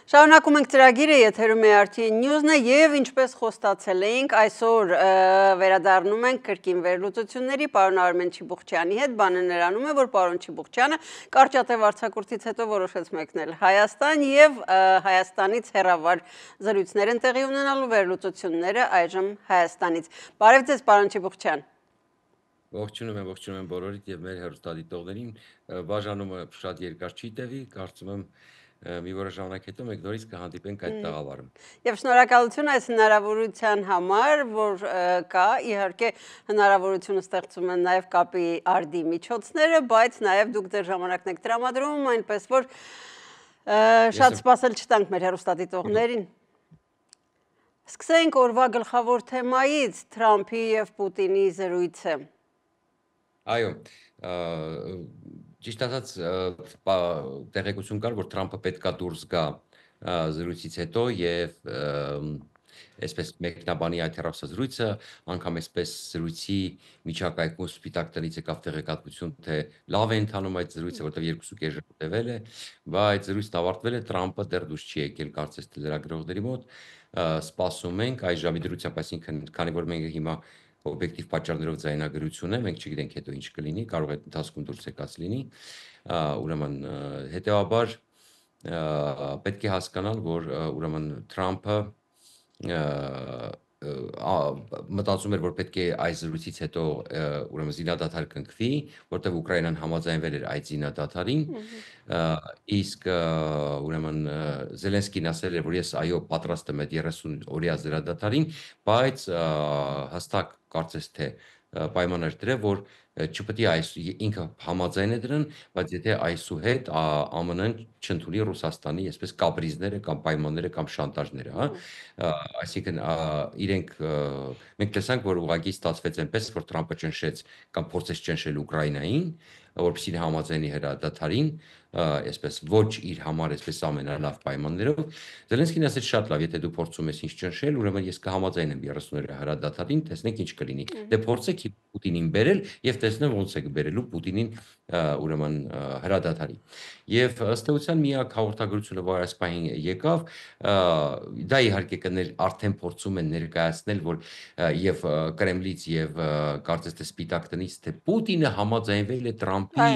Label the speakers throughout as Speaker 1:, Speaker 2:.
Speaker 1: Շարունակում ենք ծրագիրը, եթերում է RTN News-ն է եւ ինչպես խոստացել էինք, այսօր վերադառնում ենք կրկին վերլուծությունների պարոն Արմեն Չիբուխչյանի հետ, բանը նրանում է, որ պարոն Չիբուխչյանը կարճատև արձակուրդից հետո որոշեց մեկնել Հայաստան եւ Հայաստանից հեռավար զրույցներ են տեղի ունենալու վերլուծությունները այժմ Հայաստանից։ Բարև ձեզ, պարոն Չիբուխչյան։
Speaker 2: Ողջունում եմ բոլորիդ եւ մեր հեռուստադիտողներին, բաժանումը շատ երկար չի տևի, կարծում եմ մի որոշ ժամանակ հետո մենք նորից կհանդիպենք այդ տաղավարում։
Speaker 1: Եվ շնորհակալություն այս հնարավորության համար, որ կա, իհարկե հնարավորությունը ստեղծում են նաև կապի արդի միջոցները, բայց նաև դուք դեռ ժամանակն եք տրամադրում, այնպես որ շատ սպասել չտանք մեր հեռուստադիտողներին։ Սկսենք օրվա գլխավոր թեմայից, Թրամփի եւ Պուտինի զրույցը։
Speaker 2: Այո, ճիշտ ասած տեղեկություն կար, որ Թրամփը պետքա դուրս գա զրույցից հետո եւ այսպես մեկնաբանի այդ հեռախոսազրույցը, անգամ այսպես զրույցի միջակայքում Սպիտակ տնից եկավ տեղեկատվություն, թե լավ է ընթանում այդ զրույցը, որտեղ 2.5 ժամ տևել է, բայց զրույցն ավարտվել է, Թրամփը դեռ դուրս չի եկել, կարծես թե լրագրողների մոտ, սպասում ենք այս ժամի դրությամբ, այսինքն քանի որ մենք հիմա օբյեկտիվ պատճառներով ձայնագրություն է, մենք չգիտենք հետո ինչ կլինի, կարող է ընթացքում դուրս եկած լինի, ուրեմն հետեւաբար պետք է հասկանալ, որ ուրեմն Թրամփը մտածում էր, որ պետք է այս զրույցից հետո ուրեմն զինադադար կնքվի, որտեղ Ուկրաինան համաձայնվել էր այդ զինադադարին, իսկ ուրեմն Զելենսկին ասել էր, որ ես այո պատրաստ եմ այդ 30 օրյա զինադադարին, բայց հստակ կարծես թե պայման էր դրել, որ չպետք է ինքը համաձայն է դրան, բայց եթե այսուհետ ԱՄՆ-ն չընդունի Ռուսաստանի այսպես կապրիզները կամ պայմանները կամ շանտաժները, հա, այսինքն մենք տեսանք, որ ուղղակի ստացվեց այնպես, որ Թրամփը ճնշեց կամ փորձեց ճնշել Ուկրաինային, որպեսզի համաձայնի հրադադարին, այսպես ոչ իր համար այսպես ամենալավ պայմաններով, Զելենսկին ասեց շատ լավ, եթե դու փորձում ես ինձ ճնշել, ուրեմն ես կհամաձայնեմ 30 օրյա հրադադարին, տեսնենք ինչ կլինի։ Դե փորձեք Պուտինին բերել եւ տեսնեմ ոնց եք բերելու Պուտինին ուրեմն հրադադարի։ Եվ ըստ էության միակ հաղորդագրությունը, որ այս պահին եկավ, դա իհարկե կներ արդեն փորձում են ներկայացնել, որ եւ Կրեմլից եւ կարծես թե Սպիտակ տնից, թե Պուտինը համաձայնվել է Թրամփի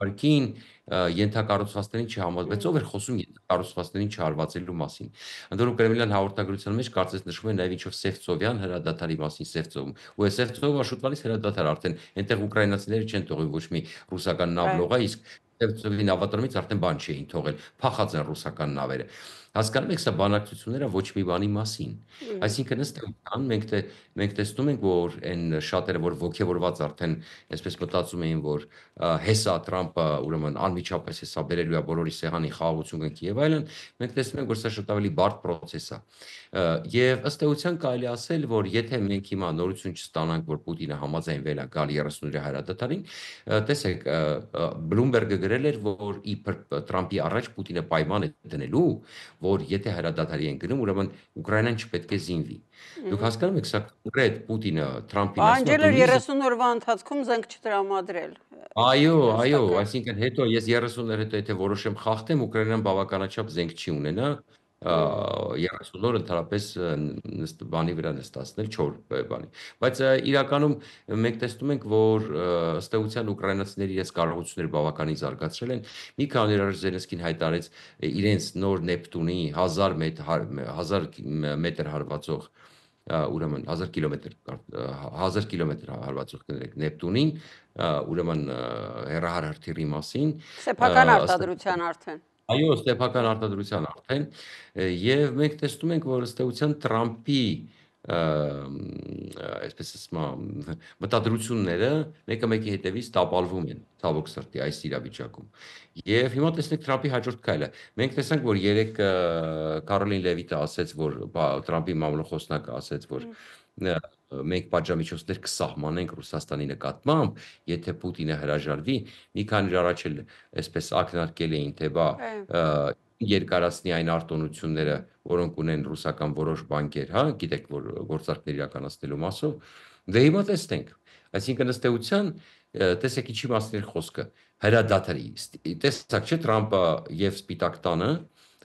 Speaker 2: արկին ենթակառուցվածքներին չհամաձայնվեց, ով էր խոսում ենթակառուցվածքներին չհարվածելու մասին։ Ընդ որում Կրեմլյան հաղորդագրության մեջ կարծես նշվում է նաև ինչ-որ Սևծովյան հրադադարի մասին Սևծովում։ Ու այս Սևծովը շուտվալից հրադադար արդեն այնտեղ ուկրաինացիները չեն թողի ոչ մի ռուսական նավ լողա, իսկ Սևծովի նավատրամից արդեն բան չէին թողել, փախած են ռուսական նավերը։ Հասկանում եք, սա բանակցությունները ոչ մի բանի մասին։ Այսինքն ըստ էության մենք տեսնում ենք, որ այն շատերը, որ ոգևորված արդեն այսպես մտածում էին, որ հեսա Թրամփը ուրեմն անմիջապես հեսա բերելու է բոլորի սեղանի խաղաղություն կնքի եւ այլն, մենք տեսնում ենք, որ սա շատ ավելի բարդ process է։ Եվ ըստ էության կարելի ասել, որ եթե մենք հիմա նորություն չստանանք, որ Պուտինը համաձայնվել է գալ 30-օրյա հրադադարին, տեսեք, Բլումբերգը գրել էր, որ իբր Թրամփի առաջ Պուտինը պայման է դնելու, որ եթե հրադադարի են գնում, ուրեմն Ուկրաինան չպետք է զինվի։ Դուք հասկանում եք, սա կոնկրետ Պուտինը Թրամփին ասում է,
Speaker 1: Պահանջել էր 30 օրվա ընթացքում զենք չտրամադրել։
Speaker 2: Այո, այսինքն հետո ես 30 օր հետո եթե որոշեմ խախտեմ, Ուկրաինան բավականաչափ զենք չի ունենա, 30 օր ընդհանրապես բանի վրա նստացնել 4 բանի։ Բայց իրականում մենք տեսնում ենք, որ ըստ էության ուկրաինացիները իրենց կարողությունները բավականին զարգացրել են։ Մի քանի օր Զելենսկին հայտարարեց իրենց նոր Նեպտունի 1000 մետր հարվածող ուրեմն 1000 կիլոմետր հարվածող կներեք Նեպտունին, ուրեմն հեռահար հրթիռի մասին։
Speaker 1: Սեփական արտադրության արդեն։
Speaker 2: Այո, սեփական արտադրության արդեն, եւ մենք տեսնում ենք, որ ըստ էության Թրամփի այսպես ասեմ, մտադրությունները մեկը մեկի հետևից տապալվում են, ցավոք սրտի այս իրավիճակում։ Եվ հիմա տեսնենք Թրամփի հաջորդ քայլը։ Մենք տեսանք, որ երեք Կարոլին Լևիտը ասաց, որ Թրամփի մամլոխոսնակը ասաց, որ մենք պատժամիջոցներ կսահմանենք Ռուսաստանի նկատմամբ, եթե Պուտինը հրաժարվի, մի քանի օր առաջ էլ այսպես ակնարկել էին, թե բա երկարացնի այն արտոնությունները, որոնք ունեն ռուսական որոշ բանկեր, հա, գիտեք, որ գործարքներ իրականացնելու մասով, դե հիմա տեսնենք։ Այսինքն ըստ էության, տեսեք ինչի մասին է խոսքը, հրադադարի։ Տեսակ չէ Թրամփը եւ Սպիտակ տանը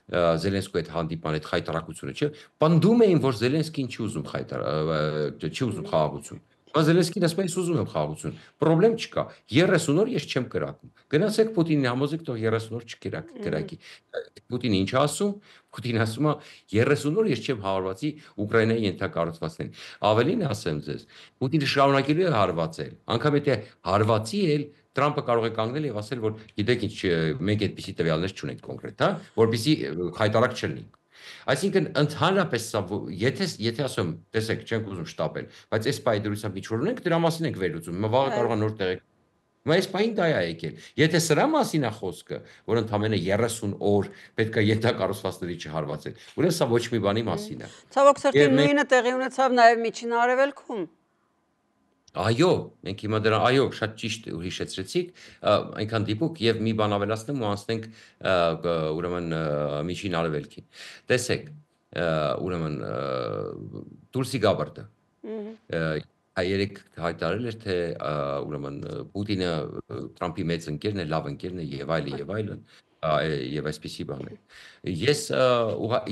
Speaker 2: Զելենսկու հետ հանդիպան այդ խայտարակությունը, չէ՞։ Պնդում էին, որ Զելենսկին չի ուզում խաղաղություն։ Բայց Զելենսկին ասում է, ես ուզում եմ խաղաղություն։ Պրոբլեմ չկա։ 30 օր ես չեմ կրակում։ Գնացեք Պուտինին համոզեք, թող 30 օր չկրակի։ Պուտինը ինչ ասում։ Պուտինը ասում է 30 օր ես չեմ հարվածի Ուկրաինայի ենթակառուցվածքներին։ Ավելին ասեմ ձեզ, Պուտինը շարունակելու է հարվածել։ Անկամ եթե հարվածի էլ Տրամպը կարող է կանգնել եւ ասել, որ գիտեք ինչ, մենք այդպիսի տվյալներ չունենք կոնկրետ, հա, որպեսզի խայտարակ չլինենք։ Այսինքն ընդհանրապես սա եթե ասում, տեսեք, չենք ուզում շտապել, բայց այս պահի դրությամբ ինչ որ ունենք, դրա մասին ենք վերլուծում։ Հիմա վաղը կարող է նոր տեղ Բայց պայն դա է եկել։ Եթե սրա մասին է խոսքը, որ ընդամենը 30 օր պետք է ենթակառուցվածքների չհարվածել, ուրեմն սա ոչ մի բանի մասին է։
Speaker 1: Ցավոք սրտի նույնը տեղի ունեցավ նաև Միջին Արևելքում։
Speaker 2: Այո, մենք հիմա դրա, այո, շատ ճիշտ հիշեցրեցիք, այնքան դիպուկ եւ մի բան ավելացնեմ ու անցնենք ուրեմն Միջին Արևելքին։ Տեսեք, ուրեմն Տուլսի Գաբարդը երեք հայտարարել էր, թե ուրեմն Պուտինը Տրամփի մեծ ընկերն է, լավ ընկերն է եւ այլն, եւ այսպիսի բաներ։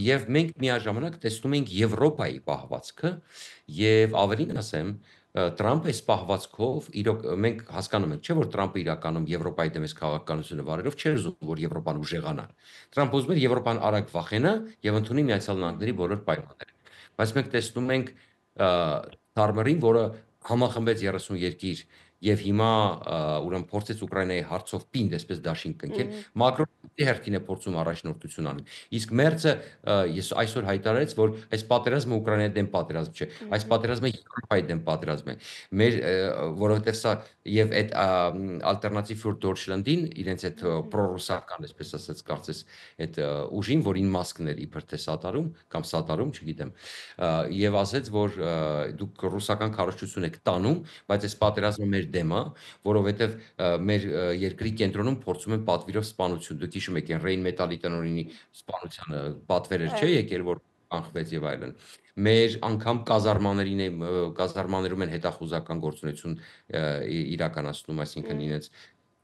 Speaker 2: Եվ մենք միաժամանակ տեսնում ենք Եվրոպայի պահվածքը եւ ավելին ասեմ, Տրամփը այս պահվածքով իրոք մենք հասկանում ենք, չէ՞ որ Տրամփը իրականում Եվրոպայի դեմ այս քաղաքականությունը վարելով չէր ուզում, որ Եվրոպան ուժեղանա։ Տրամփը ուզում էր Եվրոպան արագ վախենա եւ ընդունի Միացյալ Նահանգների բոլոր պայմանները։ Բայց մենք տեսնում ենք Թարմերին, որը համախմբեց 30 երկիր եւ հիմա ուրեմն փորձեց Ուկրաինայի հարցով պինդ այսպես դաշինք կնքել, Մակրոնի հերթին է փորձում առաջնորդություն անել։ Իսկ Մերցը ես այսօր հայտարարեց, որ այս պատերազմը Ուկրաինայի դեմ պատերազմ չէ, այս պատերազմը Եվրոպայի դեմ պատերազմ է։ Մեր որովհետեւ սա եւ այդ ալտերնատիվ ֆյուր Դոյչլանդին իրենց այդ պրոռուսական, այսպես ասած, կարծես այդ ուժին, որին մասկներ իբր թե սատարում կամ սատարում, չգիտեմ, եւ ասեց, որ դուք ռուսական քարոզչություն եք տանում, բայց այս պատերազմը մեր դեմ է, որովհետեւ մեր երկրի կենտրոնում փորձում են պատվիրով սպանություն։ Դուք հիշում եք Ռեյն մետալի տնօրինի սպանությանը պատվեր չէ եկել, որ կանխվեց եւ այլն։ Մեր անգամ կազարմաներում են հետախուզական գործունեություն իրականացնում, այսինքն իրենց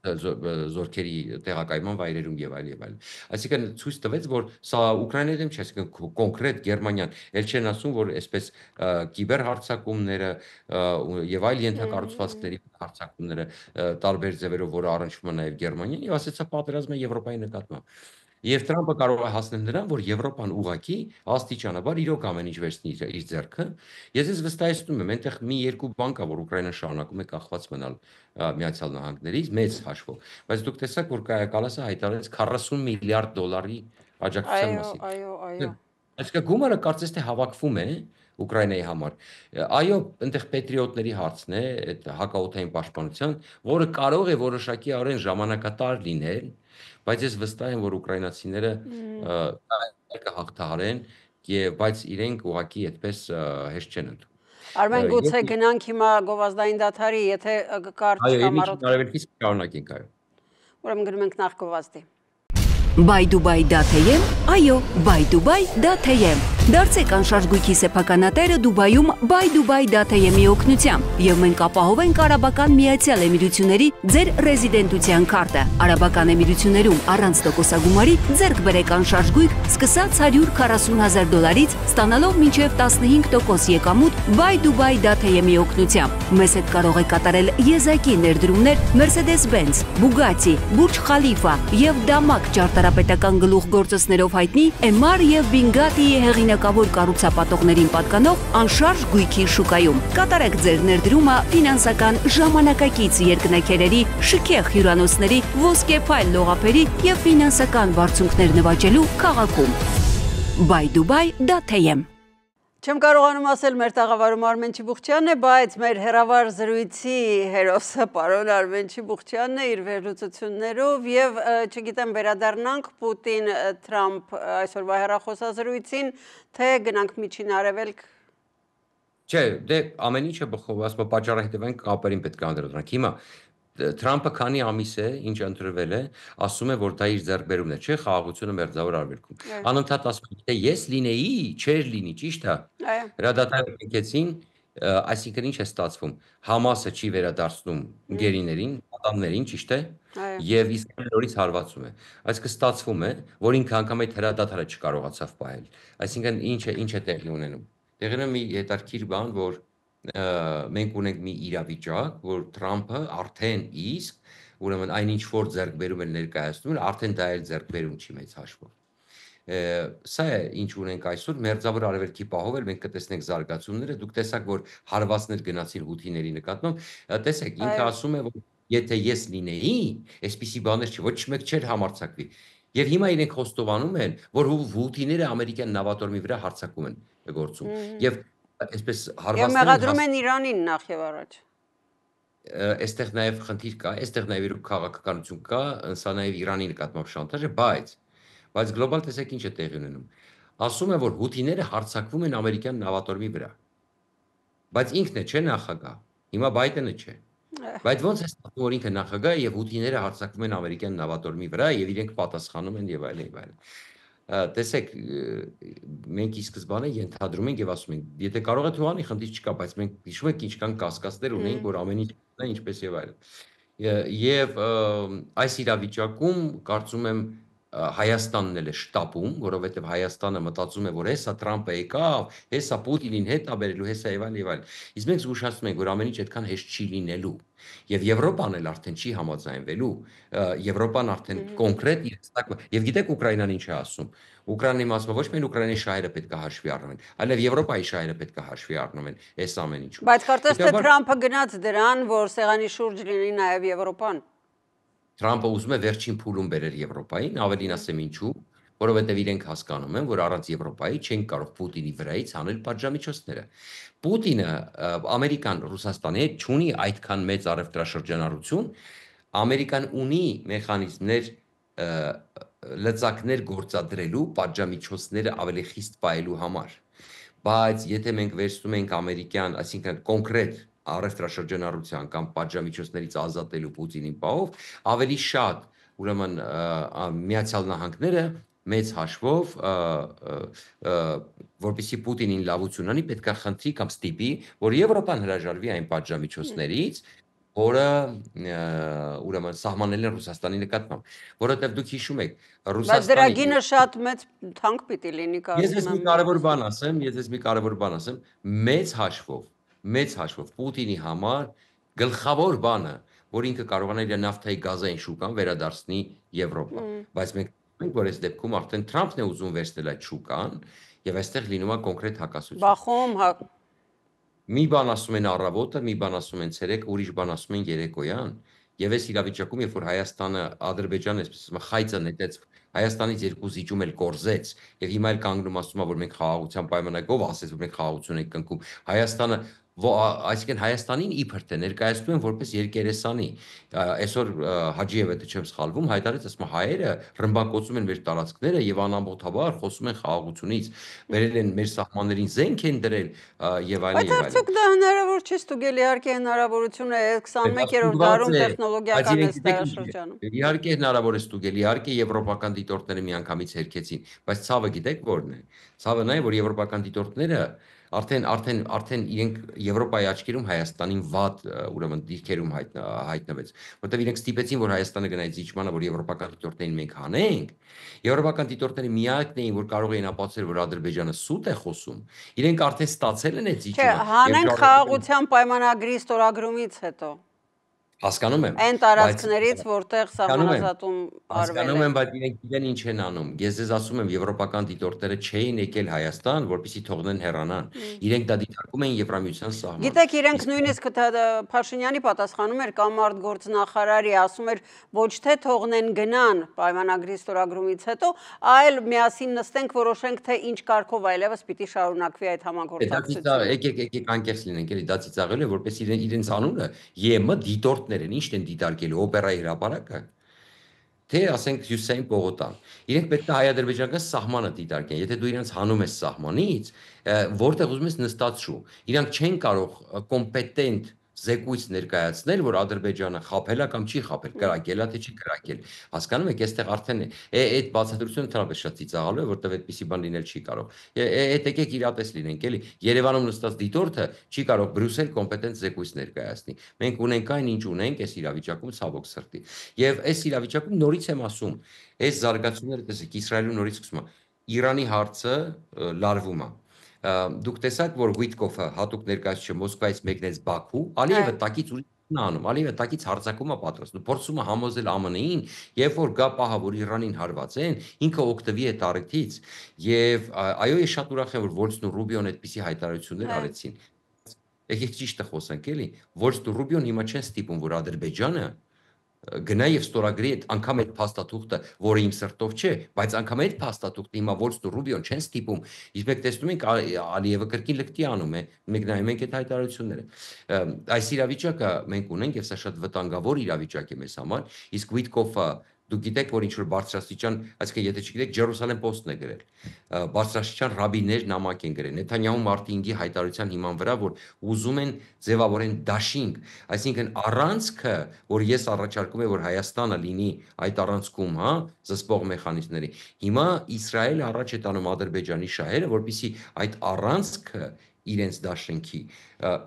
Speaker 2: զորքերի տեղակայման վայրերում եւ այլն։ Այսինքն ցույց տվեց, որ սա Ուկրաինայի դեմ չէ, այսինքն կոնկրետ Գերմանիան, ել չեն ասում, որ այսպես կիբեր հարձակումները եւ այլ ենթակառուցվածքների հարձակումները տարբեր ձևերով, որը առնչվում է նաեւ Գերմանիան, եւ ասեցա պատերազմը Եվրոպայի նկատմամբ։ Եվ Տրամփը կարող է հասնել նրան, որ Եվրոպան ուղղակի աստիճանաբար իրոք ամեն ինչ վերցնի իր ձեռքը։ Ես վստահեցնում եմ, այնտեղ մի երկու բան կա, որ Ուկրաինան շարունակում է կախված մնալ Միացյալ Նահանգներից մեծ հաշվով։ Բայց դուք տեսաք, որ Կայա Կալասը հայտարարեց 40 միլիարդ դոլարի աջակցության մասին։
Speaker 1: Այո։
Speaker 2: Այսինքն գումարը կարծես թե հավաքվում է Ուկրաինայի համար։ Այո, այնտեղ պետրիոտների հարցն է, այդ հակաօդային պաշտպանության, որը կարող է որոշակի առեն ժամանակատար լինել, բայց ես վստահ եմ, որ ուկրաինացիները կհաղթահարեն, բայց իրենք ուղղակի այդպես հեշտ չեն ընդունում։
Speaker 1: Արմեն, գուցե գնանք հիմա գովազդային դադարի, եթե կարճ կամ
Speaker 2: առողջ արևելքից շարունակենք, այո։
Speaker 1: Ուրեմն գնում ենք նախ գովազդի։
Speaker 3: Բայդուբայ դաթեյեմ, այո, Բայդուբայ դաթեյեմ։ Դարձեք անշարժ գույքի սեփականատերը Դուբայում Բայդուբայ դաթեյեմի օգնությամբ եւ մենք ապահովենք Արաբական Միացյալ Էմիրությունների ձեր ռեզիդենտության քարտը։ Արաբական Էմիրություններում առանց տոկոսագումարի ձեռք բերեք անշարժ գույք սկսած $140,000-ից, ստանալով մինչև 15% եկամուտ Բայդուբայ դաթեյեմի օգնությամբ։ Մեզ հետ կարող եք կատարել եզակի ներդրումներ Mercedes-Benz, Bugatti, Burj Khalifa եւ Դամակ ճարտարապետական գլուխգործոցներով հայտնի MR եւ Bingatti-ի հեղինակավոր կառուցապատողներին պատկանող անշարժ գույքի շուկայում։ Կատարեք ձեր ներդրումը ֆինանսական ժամանակակից երկնաքերերի, շքեղ հյուրանոցների, ոսկեփայլ լողափերի եւ ֆինանսական բարձունքներ նվաճելու քաղաքում։ Բայդուբայ դաթեյեմ։
Speaker 1: Չեմ կարողանում ասել մեր տաղավարում Արմեն Չիբուխչյանն է, բայց մեր հերավար զրույցի հերոսը պարոն Արմեն Չիբուխչյանն է իր վերլուծություններով եւ չգիտեմ վերադառնանք Պուտին-Թրամփ այսօրվա հեռախոսազրույցին, թե գնանք Միջին Արևելք։
Speaker 2: Չէ, դե ամեն ինչը ասում պատճառը հետևենք կապերին պետք է անդրադառնանք։ Հիմա Թրամփը քանի ամիս է, ինչ ընտրվել է, ասում է, որ դա իր ձեռքբերումն է, չէ՞, խաղաղությունը Մերձավոր Արևելքում։ Անընդհատ ասում է, թե ես լինեի, չէր լինի, ճիշտ է։ Հրադադարը կնքեցին, այսինքն ինչ է ստացվում։ Համասը չի վերադարձնում գերիներին, պատաններին, ճիշտ է։ Եվ իսկ նորից հարվածում է։ Այսինքն ստացվում է, որ ինքը անգամ այդ հրադադարը չկարողացավ պահել։ Այսինքն ինչ է տեղի ունենում։ Տեղի ունենում մի հետարքիր բան, որ մենք ունենք մի իրավիճակ, որ Թրամփը արդեն իսկ ուրեմն այնինչ որ ձեռքբերում էր ներկայացնում, արդեն դա էլ ձեռքբերում չի մեծ հաշվով։ Սա է ինչ ունենք այսօր, մերձավոր արևելքի պահով էլ մենք կտեսնենք զարգացումները, դուք տեսաք, որ հարվածներ գնացին հութիների նկատմամբ, տեսեք, ինքը ասում է, որ եթե ես լինեի, այսպիսի բաներ չի, ոչ մեկ չէր համարձակվի։ Եվ հիմա իրենք խոստովանում են, որ հութիները ամերիկյան նավատորմի վրա հարձակում են գործում։ Եւ այսպես հարվածները
Speaker 1: Եվ մեղադրում են Իրանին նախ եւ առաջ։
Speaker 2: Այստեղ նաեւ խնդիր կա, այստեղ նաեւ իրոք քաղաքականություն կա, սա նաեւ Իրանի նկատմամբ շանտաժ է, բայց գլոբալ տեսեք ինչ է տեղի ունենում։ Ասում է, որ հութիները հարձակվում են ամերիկյան նավատորմի վրա։ Բայց ինքն է, չէ նախագահ։ Հիմա Բայդենը չէ։ Բայց ոնց է ստացվում, որ ինքը նախագահ է եւ հութիները հարձակվում են ամերիկյան նավատորմի վրա եւ իրենք պատասխանում են եւ այլն։ Տեսեք, մենք ի սկզբանե ենթադրում ենք եւ ասում ենք, եթե կարող է թողանի, խնդիր չկա, բայց մենք հիշում եք ինչքան կասկածներ ունենք, որ ամեն ինչ նա ինչպես եւ այլն։ Եվ այս իրավիճակում կարծում եմ Հայաստանն էլ է շտապում, որովհետև Հայաստանը մտածում է, որ հեսա Թրամփը եկավ, հեսա Պուտինին հետ է բերելու, հեսա եւ այլն։ Իսկ մենք զգուշացնում ենք, որ ամեն ինչ այդքան հեշտ չի լինելու։ Եվ Եվրոպան էլ արդեն չի համաձայնվելու։ Եվրոպան արդեն կոնկրետ եւ գիտեք Ուկրաինան ինչ է ասում։ Ուկրաինայի մասը ոչ միայն Ուկրաինայի շահերը պետք է հաշվի առնվեն, այլև Եվրոպայի շահերը պետք է հաշվի առնվեն այս ամեն ինչում։
Speaker 1: Բայց կարծես թե Թրամփը գնաց դրան, որ սեղանի շուրջ լինի նաեւ Եվրոպան։
Speaker 2: Թրամփը ուզում է վերջին փուլում բերել Եվրոպային, ավելին ասեմ ինչու, որովհետև իրենք հասկանում են, որ առանց Եվրոպայի չեն կարող Պուտինի վրայից հանել պատժամիջոցները։ Պուտինը Ամերիկան Ռուսաստանի հետ չունի այդքան մեծ առևտրաշրջանառություն, Ամերիկան ունի մեխանիզմներ լծակներ գործադրելու պատժամիջոցները ավելի խիստ պահելու համար։ Բայց եթե մենք վերցնում ենք ամերիկյան, այսինքն կոնկրետ առևտրաշրջանառության կամ պատժամիջոցներից ազատելու Պուտինին պահով, ավելի շատ ուրեմն Միացյալ Նահանգները մեծ հաշվով որպեսզի Պուտինին լավություն անի, պետք է խնդրի կամ ստիպի, որ Եվրոպան հրաժարվի այն պատժամիջոցներից, որը ուրեմն սահմանել են Ռուսաստանի նկատմամբ, որովհետև դուք հիշում եք Ռուսաստանի
Speaker 1: Բայց դրա գինը շատ մեծ թանկ պիտի լինի,
Speaker 2: Ես մի կարևոր բան ասեմ, մեծ հաշվով Պուտինի համար գլխավոր բանը, որ ինքը կարողանա իր նավթայի գազային շուկան վերադարձնի Եվրոպա, բայց մենք ենք, որ այս դեպքում արդեն Թրամփն է ուզում վերցնել այդ շուկան եւ այստեղ լինում է կոնկրետ հակասություն։
Speaker 1: Բախում
Speaker 2: Մի բան ասում են առավոտը, մի բան ասում են ցերեկ, ուրիշ բան ասում են երեկոյան, եւ այս իրավիճակում, երբ որ Հայաստանը, Ադրբեջանը, այսպես խայծը նետեց, Հայաստանից երկու զիջում էլ կորզեց, եւ հիմա էլ կանգնում ասում է, որ մենք խաղաղության պայմանագրով ասեց, որ մենք խաղաղություն ենք կնքում։ Հայաստանը այսինքն Հայաստանին իբր թե ներկայացնում են որպես երկերեսանի։ Այսօր Հաջիևը, թե չեմ սխալվում, հայտարարեց, ասում է հայերը ռմբակոծում են մեր տարածքները եւ անամոթաբար խոսում են խաղաղությունից, վերել են մեր սահմաններին զենք են դրել եւ այլն եւ այլն։
Speaker 1: Բայց արդյոք դա հնարավոր չի ստուգել, իհարկե հնարավորություն է 21-րդ դարում տեխնոլոգիական դարաշրջանում։
Speaker 2: Իհարկե հնարավոր է ստուգել, իհարկե եվրոպական դիտորդները միանգամից հերքեցին, բայց ցավը գիտեք որն է։ Ցավը նա է, որ եվրոպական դիտորդները արդեն իրենք Եվրոպայի աչքերում Հայաստանին վատ ուրեմն դիրքերում հայտնվեց, որտեղ իրենք ստիպեցին, որ Հայաստանը գնա այդ զիջմանը, որ եվրոպական դիտորդներին մենք հանենք։ Եվրոպական դիտորդները միակն էին, որ կարող էին ապացուցել, որ Ադրբեջանը սուտ է խոսում։ Իրենք արդեն ստացել են այդ զիջումը։
Speaker 1: Չէ, հանենք խաղաղության պայմանագրի ստորագրումից հետո։
Speaker 2: Հասկանում եմ։
Speaker 1: Այն տարածքներից, որտեղ սահմանազատում արվել է։
Speaker 2: Հասկանում եմ, բայց իրենք գիտեն ինչ են անում։ Ես ձեզ ասում եմ, եվրոպական դիտորդները չէին եկել Հայաստան, որպեսզի թողնեն հեռանան։ Իրենք դա դիտարկում էին Եվրամիության սահմանը։
Speaker 1: Գիտեք, իրենք նույնիսկ Փաշինյանի պատասխանում էր կամ արտգործնախարարի, ասում էր, ոչ թե թողնեն գնան պայմանագրի ստորագրումից հետո, այլ միասին նստենք, որոշենք, թե ինչ կարգով այլևս պիտի շարունակվի այդ համագործակցությունը։
Speaker 2: Եկեք անկեղծ լինենք, էլի դա ծիծաղել է, որպես իրենց անունը ԵՄ դիտորդներ են, ի՞նչն են դիտարկելու օպերայի հրապարակը, թե ասենք Հյուսեյն Պողոտան։ Իրենք պետք է հայ-ադրբեջանական սահմանը դիտարկեն։ Եթե դու իրենց հանում ես սահմանից, որտեղ ուզում ես նստածու, իրանք չեն կարող կոմպետենտ զեկույց ներկայացնել, որ Ադրբեջանը խաբել է կամ չի խաբել, կրակել է թե չի կրակել։ Հասկանում եք, այստեղ արդեն այդ բացատրությունը ընդհանրապես շատ ծիծաղալու է, որտեղ այդպիսի բան լինել չի կարող։ Այդ եկեք իրատես լինենք, էլի։ Երևանում նստած դիտորդը չի կարող Բրյուսել կոմպետենտ զեկույց ներկայացնի։ Մենք ունենք այն, ինչ ունենք այս իրավիճակում ցավոք սրտի։ Եվ այս իրավիճակում նորից եմ ասում, այս զարգացումները տեսեք, Իսրայելը նորից սկսում է։ Իրանի հարցը լարվում է։ Դուք տեսաք, որ Վիտկոֆը հատուկ ներկայացուցիչը Մոսկվայից մեկնեց Բաքու, Ալիևը տակից ուրիշ անում, Ալիևը տակից հարձակում է պատրաստում, փորձում է համոզել ԱՄՆ-ին, երբ որ գա պահը, որ Իրանին հարվածեն, ինքը օգտվի այդ առիթից, եւ այո, ես շատ ուրախ եմ, որ Վոլցն ու Ռուբիոն այդպիսի հայտարարություններ արեցին։ Եկեք ճիշտը խոսենք, էլի, Վոլցն ու Ռուբիոն հիմա չեն ստիպում, որ Ադրբեջանը գնա եւ ստորագրի այդ անգամ այդ փաստաթուղթը, որը իմ սրտով չէ, բայց անգամ այդ փաստաթուղթը հիմա Վոլցն ու Ռուբիոն չեն ստիպում։ Իսկ մենք տեսնում ենք Ալիևը կրկին լկտի անում է, մենք նայում ենք այդ հայտարարությունները։ Այս իրավիճակը մենք ունենք եւ սա շատ վտանգավոր իրավիճակ է մեզ համար, իսկ Վիտկոֆը դուք գիտեք, որ ինչ որ բարձրաստիճան, այսինքն եթե չգիտեք, Ջերուսալեմ Պոստն է գրել։ Բարձրաստիճան ռաբիներ նամակ են գրել Նեթանյահու մարտի 5-ի հայտարարության հիման վրա, որ ուզում են ձևավորեն դաշինք, այսինքն առանցքը, որ ես առաջարկում եմ, որ Հայաստանը լինի այդ առանցքում, հա, զսպող մեխանիզմների։ Հիմա Իսրայելը առաջ է տանում Ադրբեջանի շահերը, որպեսզի այդ առանցքը իրենց դաշինքի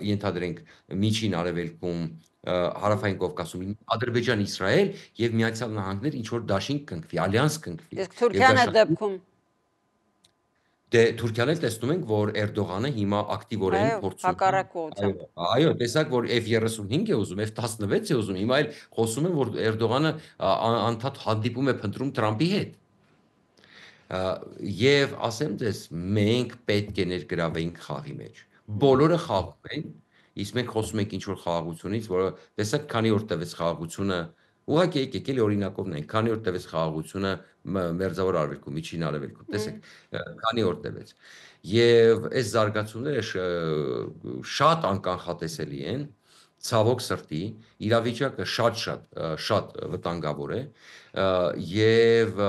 Speaker 2: ենթադրենք Միջին Արևելքում, Հարավային Կովկասում, Ադրբեջան, Իսրայել եւ Միացյալ Նահանգներ ինչ որ դաշինք կնքվի, ալյանս կնքվի։
Speaker 1: Իսկ Թուրքիան այդ դեպքում
Speaker 2: Դե Թուրքիան էլ տեսնում ենք, որ Էրդողանը հիմա ակտիվորեն փորձում է։ Այո, տեսակ, որ F-35 է ուզում, F-16 է ուզում, հիմա էլ խոսում են, որ Էրդողանը անդադ հանդիպում է փնտրում Թրամփի հետ։ Եվ ասեմ ձեզ, մենք պետք է ներգրավենք խաղի մեջ։ Բոլորը խաղում են, իսկ մենք խոսում ենք ինչ-որ խաղաղությունից, որը տեսակ քանի օր տևեց խաղաղությունը, ուղղակի եկեք էլի օրինակով նայենք, քանի օր տևեց խաղաղությունը Մերձավոր Արևելքում, Միջին Արևելքում, տեսեք, քանի օր տևեց։ Եվ այս զարգացումները շատ անկանխատեսելի են, ցավոք սրտի, իրավիճակը շատ վտանգավոր է, եւ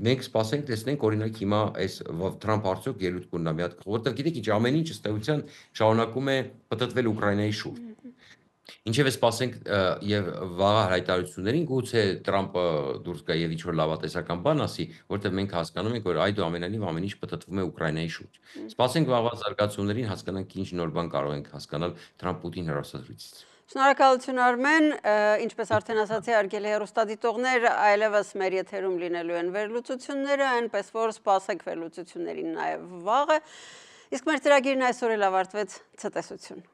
Speaker 2: մենք սպասենք տեսնենք օրինակ հիմա այս Թրամփ արդյոք ելույթ կունենա մի հատ, որովհետեւ գիտեք ինչ, ամեն ինչ ըստ էության շարունակում է պտտվել Ուկրաինայի շուրջ։ Ինչև է սպասենք եւ վաղ հայտարարություններին գուցե Տրամպը դուրս գա եւ ինչ-որ լավատեսական բան ասի, որտեղ մենք հասկանում ենք, որ այդուամենայնիվ ամեն ինչ պտտվում է Ուկրաինայի շուրջ։ Սպասենք վաղվա զարգացումներին, հասկանանք ինչ նոր բան կարող ենք հասկանալ Թրամփ-Պուտին հեռուստացույցից։
Speaker 1: Շնորհակալություն Արմեն, ինչպես արդեն ասացի, հարգելի հեռուստադիտողներ, այլևս մեր եթերում լինելու են վերլուծությունները, այնպես որ սպասեք վերլուծություններին նաեւ վաղը։ Իսկ մեր ծրագիրն այսօր էլ ավարտվեց, ցտեսություն։